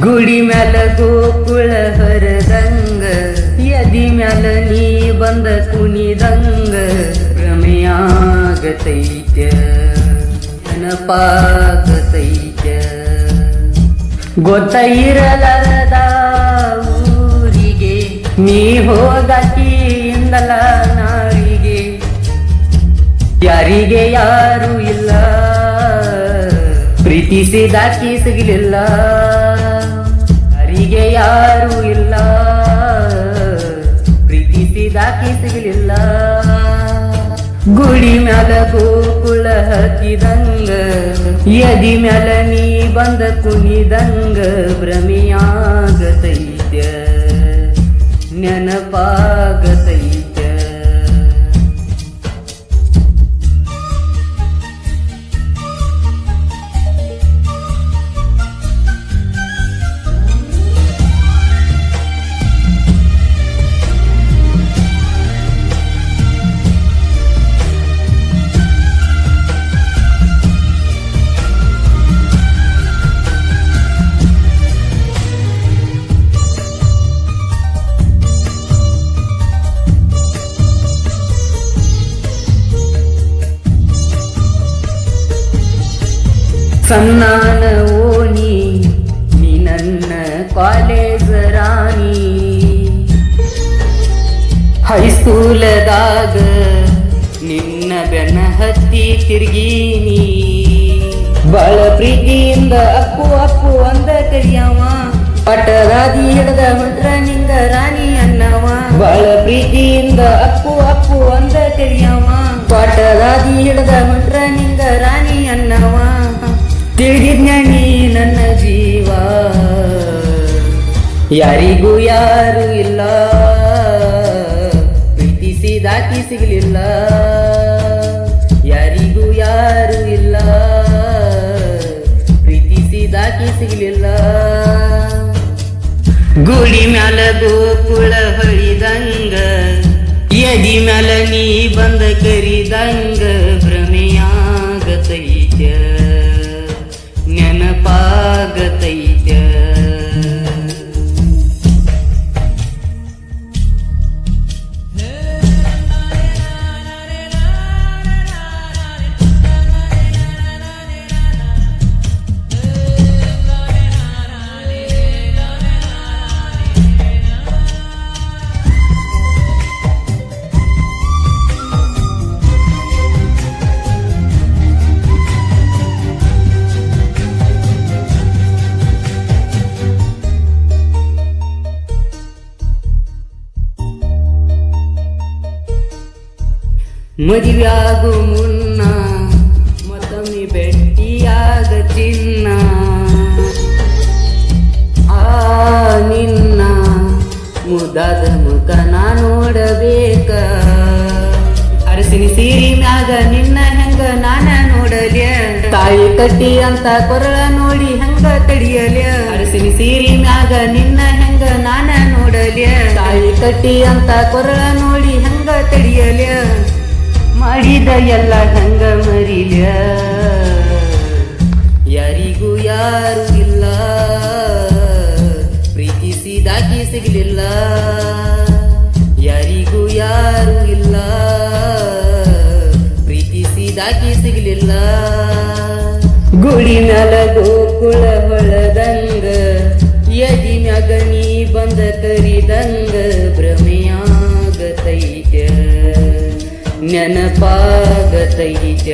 ಗುಡಿ ಮ್ಯಾಲ ಗೋಕುಳ ಹರದಂಗ ಎದಿ ಮ್ಯಾಲ ನೀ ಬಂದ ಕುಣಿದಂಗ ಭ್ರಮೆಯಾಗತೈತ್ಯ ನೆನಪಾಗತೈತ್ಯ ಗೊತ್ತ ಇರಲಾರದ ಊರಿಗೆ ನೀ ಹೋದಾಕಿಯಿಂದಲ ನಾಳಿಗೆ ಯಾರಿಗೆ ಯಾರು ಇಲ್ಲ ಪ್ರೀತಿಸಿದಾಕಿ ಸಿಗಲಿಲ್ಲ ಯಾರಿಗೆ ಯಾರು ಇಲ್ಲ ಪ್ರೀತಿಸಿದಾಕಿ ಸಿಗಲಿಲ್ಲ ಗುಡಿ ಮ್ಯಾಲ ಗೋಕುಳ ಹತ್ತಿದಂಗ ಎದಿ ಮ್ಯಾಲ ನೀ ಬಂದ ಕುಣಿದಂಗ ಭ್ರಮೆಯಾಗತೈತ್ಯ ನೆನಪಾಗತೈತ್ಯ ಸನ್ನಾನ ಓಣಿ ನೀ ನನ್ನ ಕಾಲೇಜ್ ರಾಣಿ ಹೈಸ್ಕೂಲದಾಗ ನಿನ್ನ ಬೆನ್ನ ಹತ್ತಿ ತಿರ್ಗೀನಿ ಬಾಳ ಪ್ರೀತಿಯಿಂದ ಅಪ್ಪು ಅಪ್ಪು ಅಂದ ಕರಿಯವ ಪಟ್ಟದಾದಿ ಹಿಡ್ದ ಮಂತ್ರ ನಿಂಗ ರಾಣಿ ಅನ್ನವ ಬಾಳ ಪ್ರೀತಿಯಿಂದ ಅಪ್ಪು ಅಪ್ಪು ಅಂದ ಕರಿಯವ ಪಟ್ಟದಾದಿ ಹಿಡ್ದ ಮಂತ್ರ ನಿಂಗ ರಾಣಿ ಅನ್ನವ ತಿಳಿದಿದ್ನ ನೀ ನನ್ನ ಜೀವ ಯಾರಿಗೂ ಯಾರು ಇಲ್ಲ ಪ್ರೀತಿಸಿದಾಕಿ ಸಿಗಲಿಲ್ಲ ಯಾರಿಗೂ ಯಾರು ಇಲ್ಲ ಪ್ರೀತಿಸಿದಾಕಿ ಸಿಗಲಿಲ್ಲ ಗುಡಿ ಮ್ಯಾಲ ಗೋಕುಳ ಹಳಿದಂಗ ಎದಿ ಮ್ಯಾಲ ನೀ ಬಂದ ಕರಿದಂಗ ಭ್ರಮೆಯಾಗತೈತ್ಯ ನೆನಪಾಗತೈತ್ಯ ಮದುವೆಯಾಗು ಮುನ್ನ ಮತ್ತೊಮ್ಮೆ ಭೇಟಿಯಾಗ ಚಿನ್ನ ಆ ನಿನ್ನ ಮುದ್ದಾದ ಮುಖ ನಾ ನೋಡಬೇಕ ಅರಸಿನ ಸೀರಿ ಮ್ಯಾಗ ನಿನ್ನ ಹೆಂಗ ನಾನ ನೋಡಲ್ಯ ತಾಯಿ ಕಟ್ಟಿ ಅಂತ ಕೊರಳ ನೋಡಿ ಹೆಂಗ ತಡಿಯಲ್ಯ ಅರಸಿನ ಸೀರಿ ಮ್ಯಾಗ ನಿನ್ನ ಹೆಂಗ ನಾನ ನೋಡಲ್ಯ ತಾಯಿ ಕಟ್ಟಿ ಅಂತ ಕೊರಳ ನೋಡಿ ಹೆಂಗ ತಡಿಯಲ್ಯ ಮಾಡಿದ ಎಲ್ಲ ಹಂಗ ಮರಿಲ್ಯ ಯಾರಿಗೂ ಯಾರು ಇಲ್ಲ ಪ್ರೀತಿಸಿದಾಕಿ ಸಿಗಲಿಲ್ಲ ಯಾರಿಗೂ ಯಾರು ಇಲ್ಲ ಪ್ರೀತಿಸಿದಾಕಿ ಸಿಗಲಿಲ್ಲ ಗುಡಿ ಮ್ಯಾಲ ಗೋಕುಳ ಹೊಳದಂಗ ಎದಿ ಮ್ಯಾಗ ನೀ ಬಂದ ಕರಿದಂಗ ಭ್ರಮೆಯಾಗತೈತ್ಯ ನೆನಪಾಗತೈತ್ಯ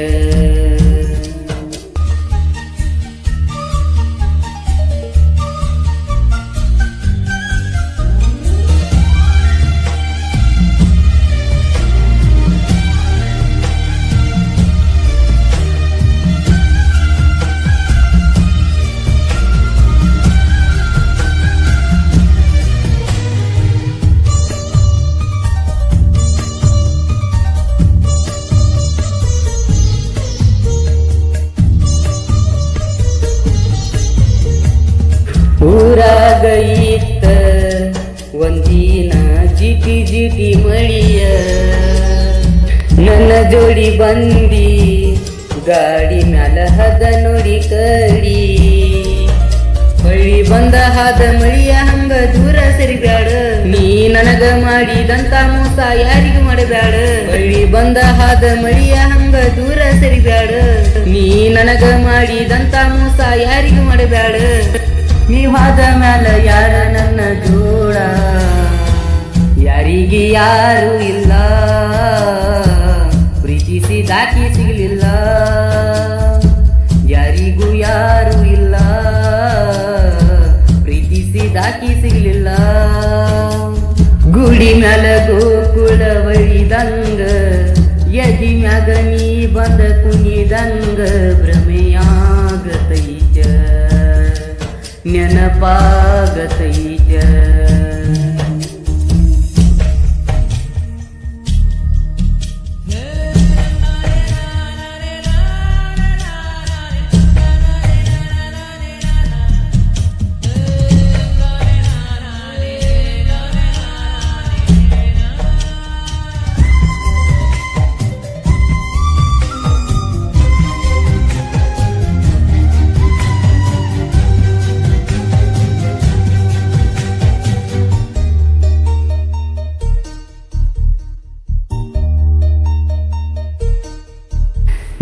ಊರಾಗ ಇತ್ತ ಒಂದಿನ ಜಿಟಿ ಜಿಟಿ ಮಳಿಯ ನನ್ನ ಜೋಡಿ ಬಂದಿ ಗಾಡಿ ಮ್ಯಾಲ ಹದ ನೋಡಿ ಕಡಿ ಹೊಳ್ಳಿ ಬಂದ ಹಾದ ಮಳಿಯ ಹಂಗ ದೂರ ಸರಿಬ್ಯಾಡ ನೀ ನನಗ ಮಾಡಿದಂತ ಮೋಸ ಯಾರಿಗೂ ಮಾಡಬ್ಯಾಡ ಹೊಳ್ಳಿ ಬಂದ ಹಾದ ಮಳಿಯ ಹಂಗ ದೂರ ಸರಿಬ್ಯಾಡ ನೀ ನನಗ ಮಾಡಿದಂತ ಮೋಸ ಯಾರಿಗೂ ಮಾಡಬ್ಯಾಡ ನೀವಾದ ಮ್ಯಾಲ ಯಾರ ನನ್ನ ಜೋಡ ಯಾರಿಗೆ ಯಾರು ಇಲ್ಲ ಪ್ರೀತಿಸಿದಾಕಿ ಸಿಗಲಿಲ್ಲ ಯಾರಿಗೂ ಯಾರು ಇಲ್ಲ ಪ್ರೀತಿಸಿದಾಕಿ ಸಿಗಲಿಲ್ಲ ಗುಡಿ ಮ್ಯಾಲ ಗೋಕುಳ ಬಳಿದಂಗ ಎದಿ ಮ್ಯಾಗ ನೀ ಬಂದ ಕುಣಿದಂಗ ಭ್ರಮೆಯಾಗತೈತ ನೆನಪಾಗತೈತ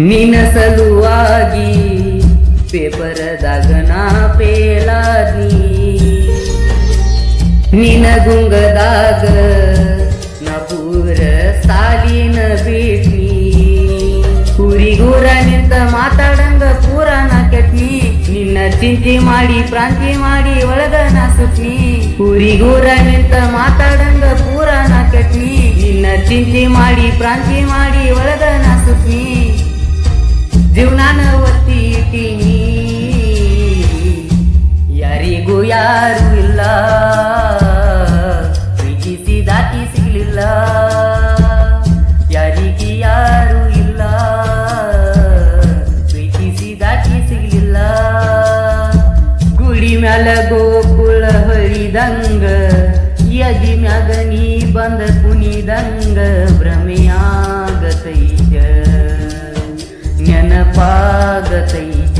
ನಿನ್ನ ಸಲುವಾಗಿ ಪೇಪರದಾಗ ನಾ ಪೇಲಾದಿ ನಿನ್ನ ಗುಂಗದಾಗ ನಾ ಪೂರ ಸಾಲಿನ ಬಿಟ್ನಿ ಊರಿಗೂರ ನಿಂತ ಮಾತಾಡಂಗ ಪೂರ ನಾ ಕೆಟ್ನಿ ನಿನ್ನ ಚಿಂತೆ ಮಾಡಿ ಪ್ರಾಂತಿ ಮಾಡಿ ಒಳಗ ನಾ ಸುಟ್ನಿ ಊರಿಗೂರ ನಿಂತ ಮಾತಾಡಂಗ ಪೂರ ನಾ ಕೆಟ್ನಿ ನಿನ್ನ ಚಿಂತೆ ಮಾಡಿ ಪ್ರಾಂತಿ ಮಾಡಿ ಒಳಗ ನಾ ಸುಟ್ನಿ ಜೀವನಾನ ಒತ್ತಿ ಇಟ್ಟೀನಿ ಯಾರಿಗೂ ಯಾರು ಇಲ್ಲ ಪ್ರೀತಿಸಿದಾಕಿ ಸಿಗಲಿಲ್ಲ ಯಾರಿಗೆ ಯಾರು ಇಲ್ಲ ಪ್ರೀತಿಸಿದಾಕಿ ಸಿಗಲಿಲ್ಲ ಗುಡಿ ಮ್ಯಾಲ ಗೋಕುಳ ಹರಿದಂಗ ಯದಿ ಮ್ಯಾಗ ನೀ ಬಂದ ಕುಣಿದಂಗ ಭ್ರಮೆಯಾಗತೈತ ನೆನಪಾಗತೈತ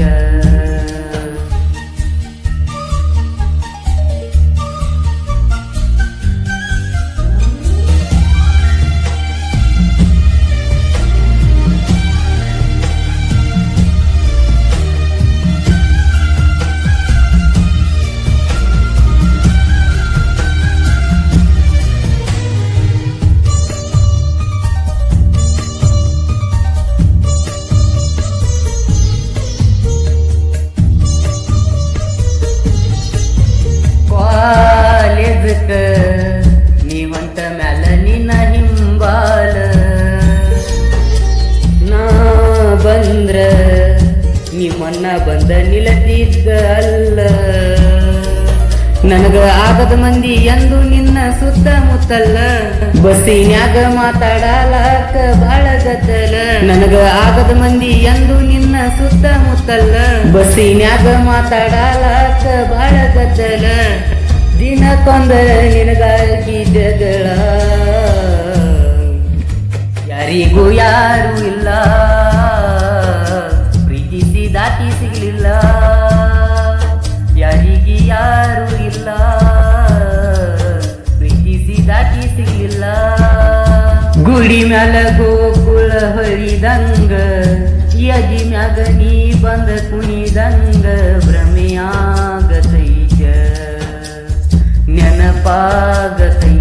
ನೀವಂತ ಮ್ಯಾಲ ನಿನ್ನ ಹಿಂಬಾಲ ನಾ ಬಂದ್ರ ನಿಮ್ಮನ್ನ ಬಂದ ನಿಲತಿದ್ದ ಅಲ್ಲ ನನಗ ಆಗದ ಮಂದಿ ಎಂದು ನಿನ್ನ ಸುತ್ತಮುತ್ತಲ್ಲ ಬಸ್ಸಿನ್ಯಾಗ ಮಾತಾಡಲಾಕ ಬಾಳ ಗದ್ದಲ ನನಗ ಆಗದ ಮಂದಿ ಎಂದು ನಿನ್ನ ಸುತ್ತಮುತ್ತಲ್ಲ ಬಸ್ಸಿನ್ಯಾಗ ಮಾತಾಡಲಾಕ ಬಾಳ ಗದ್ದಲ ದಿನಕ್ಕೊಂದ ನಿನಗಾಗಿ ಜಗಳ ಯಾರಿಗೂ ಯಾರು ಇಲ್ಲ ಪ್ರೀತಿಸಿದಾಕಿ ಸಿಗಲಿಲ್ಲ ಯಾರಿಗೆ ಯಾರು ಇಲ್ಲ ಪ್ರೀತಿಸಿದಾಕಿ ಸಿಗಲಿಲ್ಲ ಗುಡಿ ಮ್ಯಾಲ ಗೋಕುಳ ಹರಿದಂಗ ಯದಿ ಮ್ಯಾಗ ನೀ ಬಂದ ಕುಣಿದಂಗ ಭ್ರಮೆಯಾಗತೈತ ನೆನಪಾಗತೈತ